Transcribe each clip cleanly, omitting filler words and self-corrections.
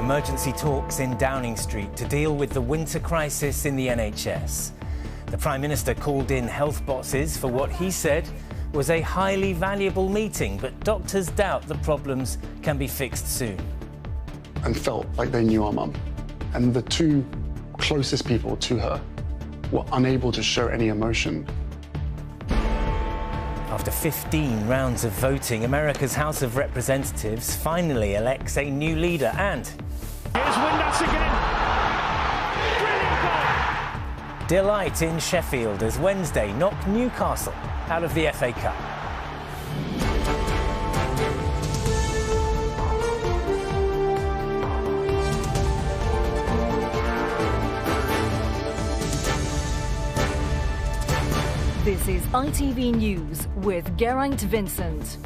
emergency talks in Downing Street to deal with the winter crisis in the NHS. The Prime Minister called in health bosses for what he said was a highly valuable meeting, but doctors doubt the problems can be fixed soon. And felt like they knew our mum. And the two closest people to her were unable to show any emotion. After 15 rounds of voting, America's House of Representatives finally elects a new leader and... Here's Windass again. Brilliant goal. Delight in Sheffield as Wednesday knocked Newcastle out of the FA Cup. This is ITV News with Geraint, Vincent.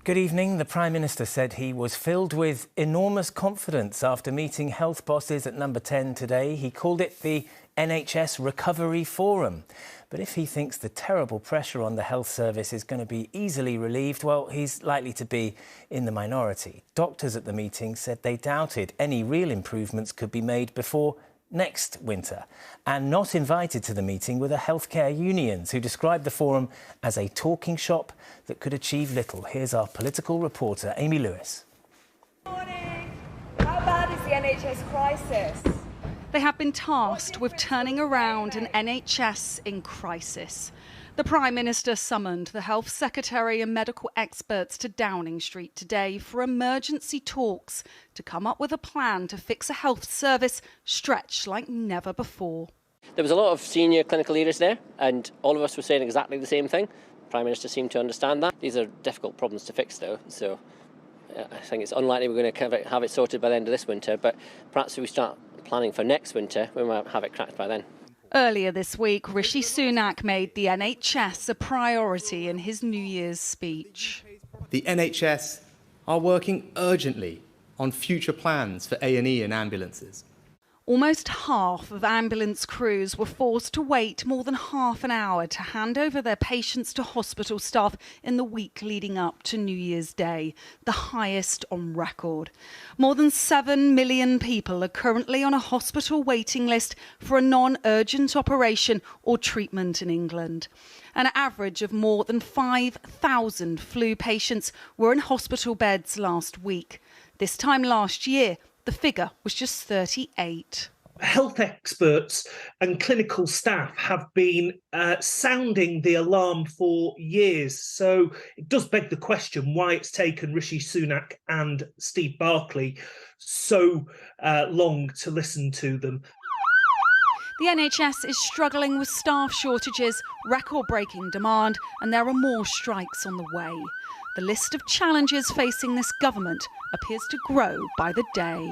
Good evening. The Prime Minister said he was filled with enormous confidence after meeting health bosses at Number 10 today. He called it the NHS Recovery Forum. But if he thinks the terrible pressure on the health service is going to be easily relieved, well, he's likely to be in the minority. Doctors at the meeting said they doubted any real improvements could be made before next winter. And not invited to the meeting were the healthcare unions, who described the forum as a talking shop that could achieve little. Here's our political reporter, Amy Lewis. Good morning. How bad is the NHS crisis? They have been tasked with turning around an NHS in crisis. The Prime Minister summoned the Health Secretary and medical experts to Downing Street today for emergency talks to come up with a plan to fix a health service stretched like never before. There was a lot of senior clinical leaders there, and all of us were saying exactly the same thing. The Prime Minister seemed to understand that. These are difficult problems to fix, though, so I think it's unlikely we're going to have it sorted by the end of this winter, but perhaps if we start planning for next winter, we might have it cracked by then. Earlier this week, Rishi Sunak made the NHS a priority in his New Year's speech. The NHS are working urgently on future plans for A&E and ambulances. Almost half of ambulance crews were forced to wait more than half an hour to hand over their patients to hospital staff in the week leading up to New Year's Day, the highest on record. More than 7 million people are currently on a hospital waiting list for a non-urgent operation or treatment in England. An average of more than 5,000 flu patients were in hospital beds last week. This time last year, the figure was just 38. Health experts and clinical staff have been sounding the alarm for years. So it does beg the question why it's taken Rishi Sunak and Steve Barclay so long to listen to them. The NHS is struggling with staff shortages, record-breaking demand, and there are more strikes on the way. The list of challenges facing this government appears to grow by the day.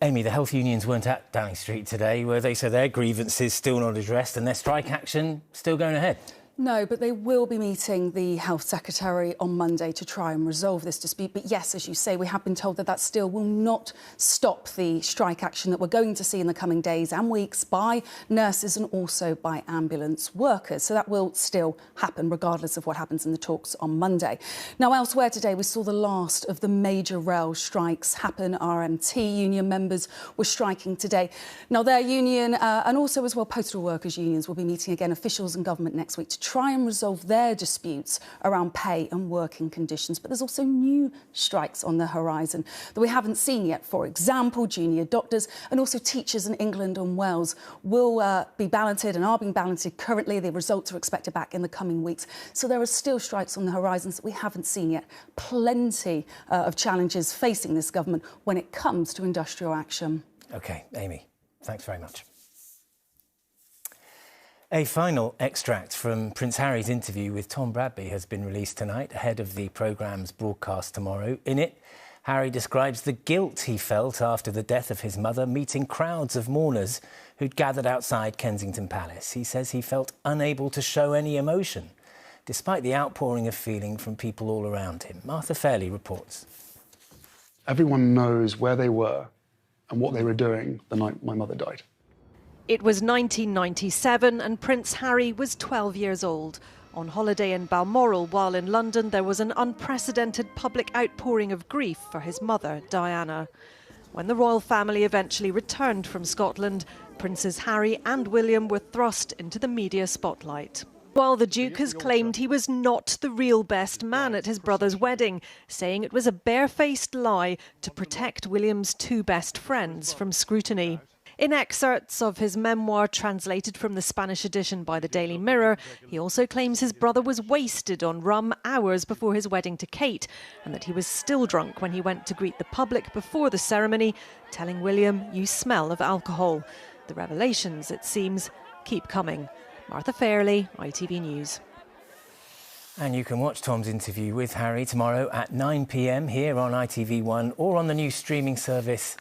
Amy, the health unions weren't at Downing Street today, were they? So their grievances still not addressed and their strike action still going ahead? No, but they will be meeting the Health Secretary on Monday to try and resolve this dispute. But yes, as you say, we have been told that that still will not stop the strike action that we're going to see in the coming days and weeks by nurses and also by ambulance workers. So that will still happen regardless of what happens in the talks on Monday. Now, elsewhere today, we saw the last of the major rail strikes happen. RMT union members were striking today. Now, their union and also as well postal workers unions will be meeting again, officials and government next week to try and resolve their disputes around pay and working conditions. But there's also new strikes on the horizon that we haven't seen yet. For example, junior doctors and also teachers in England and Wales will be balloted and are being balloted currently. The results are expected back in the coming weeks. So there are still strikes on the horizons that we haven't seen yet. Plenty of challenges facing this government when it comes to industrial action. OK, Amy, thanks very much. A final extract from Prince Harry's interview with Tom Bradby has been released tonight ahead of the programme's broadcast tomorrow. In it, Harry describes the guilt he felt after the death of his mother, meeting crowds of mourners who'd gathered outside Kensington Palace. He says he felt unable to show any emotion, despite the outpouring of feeling from people all around him. Martha Fairley reports. Everyone knows where they were and what they were doing the night my mother died. It was 1997 and Prince Harry was 12 years old. On holiday in Balmoral while in London, there was an unprecedented public outpouring of grief for his mother, Diana. When the royal family eventually returned from Scotland, Princes Harry and William were thrust into the media spotlight. While the Duke has claimed he was not the real best man at his brother's wedding, saying it was a barefaced lie to protect William's two best friends from scrutiny. In excerpts of his memoir translated from the Spanish edition by the Daily Mirror, he also claims his brother was wasted on rum hours before his wedding to Kate, and that he was still drunk when he went to greet the public before the ceremony, telling William, "You smell of alcohol." The revelations, it seems, keep coming. Martha Fairley, ITV News. And you can watch Tom's interview with Harry tomorrow at 9 p.m. here on ITV1 or on the new streaming service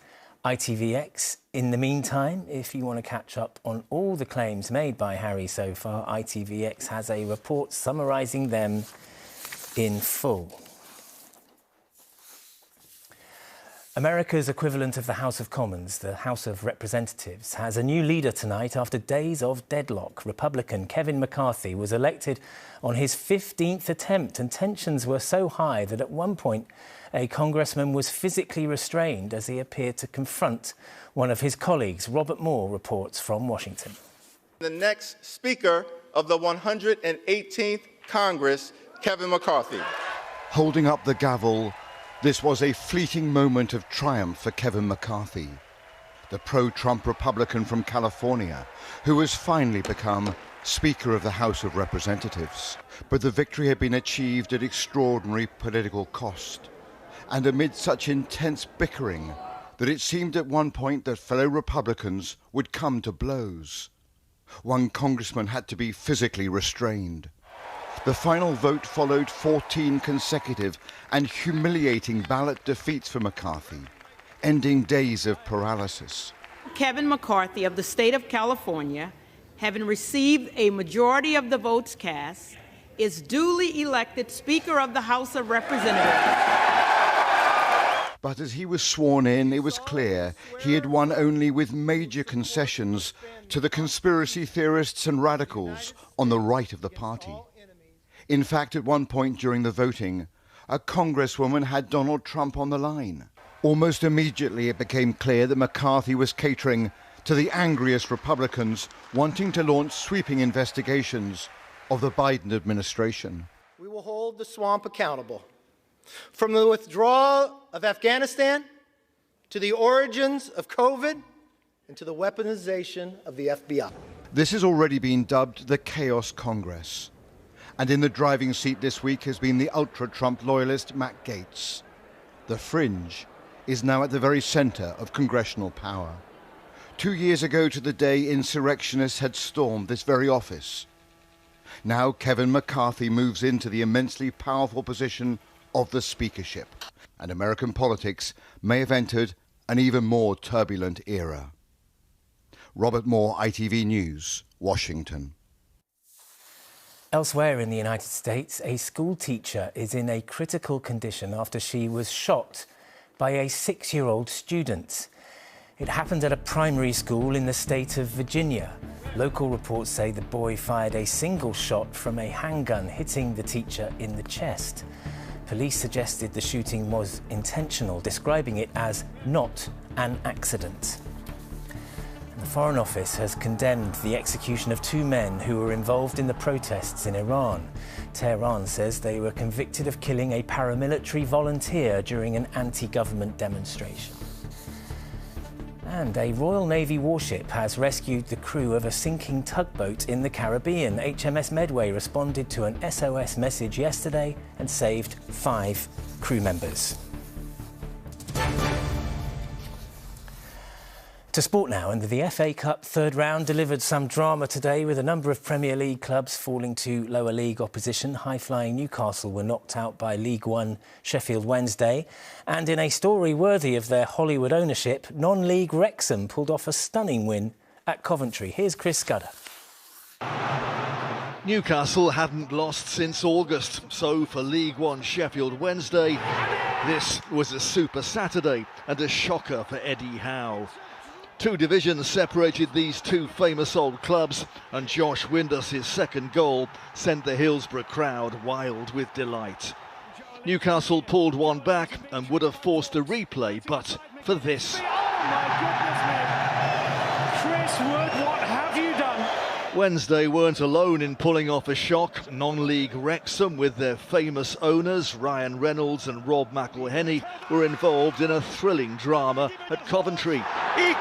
ITVX. In the meantime, if you want to catch up on all the claims made by Harry so far, ITVX has a report summarising them in full. America's equivalent of the House of Commons, the House of Representatives, has a new leader tonight after days of deadlock. Republican Kevin McCarthy was elected on his 15th attempt, and tensions were so high that at one point a congressman was physically restrained as he appeared to confront one of his colleagues. Robert Moore reports from Washington. The next Speaker of the 118th Congress, Kevin McCarthy. Holding up the gavel, this was a fleeting moment of triumph for Kevin McCarthy, the pro-Trump Republican from California, who has finally become Speaker of the House of Representatives. But the victory had been achieved at extraordinary political cost, and amid such intense bickering that it seemed at one point that fellow Republicans would come to blows. One congressman had to be physically restrained. The final vote followed 14 consecutive and humiliating ballot defeats for McCarthy, ending days of paralysis. Kevin McCarthy of the state of California, having received a majority of the votes cast, is duly elected Speaker of the House of Representatives. But as he was sworn in, it was clear he had won only with major concessions to the conspiracy theorists and radicals on the right of the party. In fact, at one point during the voting, a congresswoman had Donald Trump on the line. Almost immediately, it became clear that McCarthy was catering to the angriest Republicans wanting to launch sweeping investigations of the Biden administration. We will hold the swamp accountable. From the withdrawal of Afghanistan to the origins of COVID and to the weaponization of the FBI. This has already been dubbed the Chaos Congress. And in the driving seat this week has been the ultra-Trump loyalist Matt Gaetz. The fringe is now at the very center of congressional power. 2 years ago to the day, insurrectionists had stormed this very office. Now Kevin McCarthy moves into the immensely powerful position of the speakership, and American politics may have entered an even more turbulent era. Robert Moore, ITV News, Washington. Elsewhere in the United States, a school teacher is in a critical condition after she was shot by a 6-year-old student. It happened at a primary school in the state of Virginia. Local reports say the boy fired a single shot from a handgun, hitting the teacher in the chest. Police suggested the shooting was intentional, describing it as not an accident. The Foreign Office has condemned the execution of 2 men who were involved in the protests in Iran. Tehran says they were convicted of killing a paramilitary volunteer during an anti-government demonstration. And a Royal Navy warship has rescued the crew of a sinking tugboat in the Caribbean. HMS Medway responded to an SOS message yesterday and saved 5 crew members. To sport now, and the FA Cup third round delivered some drama today, with a number of Premier League clubs falling to lower league opposition. High-flying Newcastle were knocked out by League One Sheffield Wednesday. And in a story worthy of their Hollywood ownership, non-league Wrexham pulled off a stunning win at Coventry. Here's Chris Scudder. Newcastle hadn't lost since August, so for League One Sheffield Wednesday, this was a super Saturday and a shocker for Eddie Howe. 2 divisions separated these 2 famous old clubs, and Josh Windus's second goal sent the Hillsborough crowd wild with delight. Newcastle pulled one back and would have forced a replay, but for this. Oh my goodness me! Chris Wood, what have you done? Wednesday weren't alone in pulling off a shock. Non-league Wrexham, with their famous owners Ryan Reynolds and Rob McElhenney, were involved in a thrilling drama at Coventry.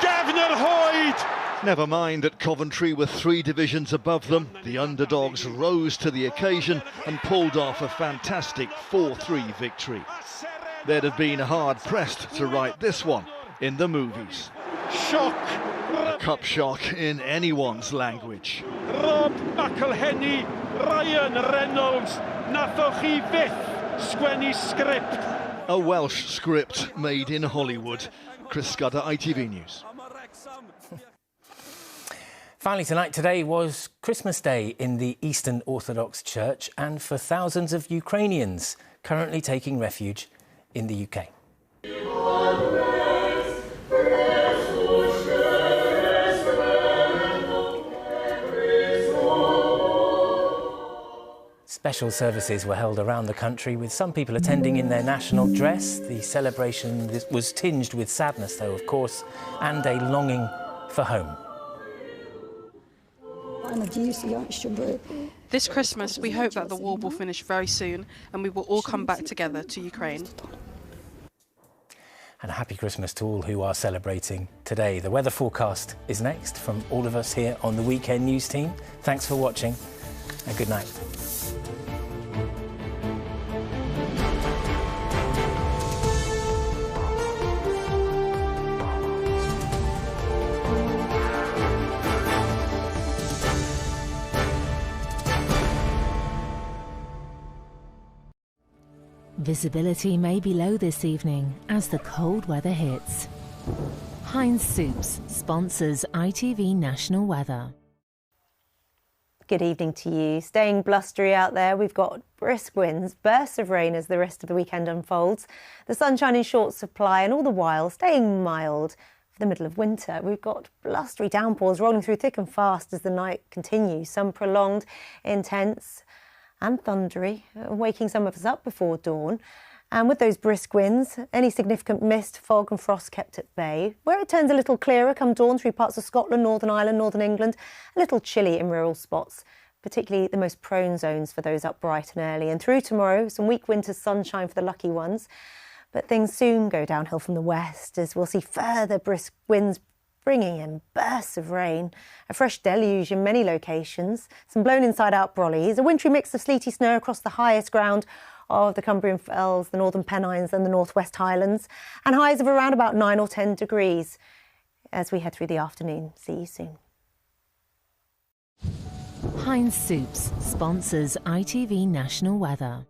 Gavner Hoyd! Never mind at Coventry were 3 divisions above them. The underdogs rose to the occasion and pulled off a fantastic 4-3 victory. They'd have been hard-pressed to write this one in the movies. Shock! A cup shock in anyone's language. Rob McElhenney, Ryan Reynolds, nathoch chi fyth sgwennu script. A Welsh script made in Hollywood. Chris Scudder, ITV News. Finally tonight, today was Christmas Day in the Eastern Orthodox Church, and for thousands of Ukrainians currently taking refuge in the UK. Special services were held around the country, with some people attending in their national dress. The celebration was tinged with sadness, though, of course, and a longing for home. This Christmas, we hope that the war will finish very soon and we will all come back together to Ukraine. And a happy Christmas to all who are celebrating today. The weather forecast is next from all of us here on the Weekend News team. Thanks for watching and good night. Visibility may be low this evening as the cold weather hits. Heinz Soups sponsors ITV National Weather. Good evening to you. Staying blustery out there, we've got brisk winds, bursts of rain as the rest of the weekend unfolds. The sunshine in short supply, and all the while staying mild for the middle of winter. We've got blustery downpours rolling through thick and fast as the night continues, some prolonged, intense and thundery, waking some of us up before dawn. And with those brisk winds, any significant mist, fog and frost kept at bay. Where it turns a little clearer come dawn through parts of Scotland, Northern Ireland, Northern England, a little chilly in rural spots, particularly the most prone zones for those up bright and early. And through tomorrow, some weak winter sunshine for the lucky ones. But things soon go downhill from the west, as we'll see further brisk winds bringing in bursts of rain, a fresh deluge in many locations, some blown inside-out brollies, a wintry mix of sleety snow across the highest ground of the Cumbrian Fells, the Northern Pennines and the North West Highlands, and highs of around about 9 or 10 degrees as we head through the afternoon. See you soon. Heinz Soups sponsors ITV National Weather.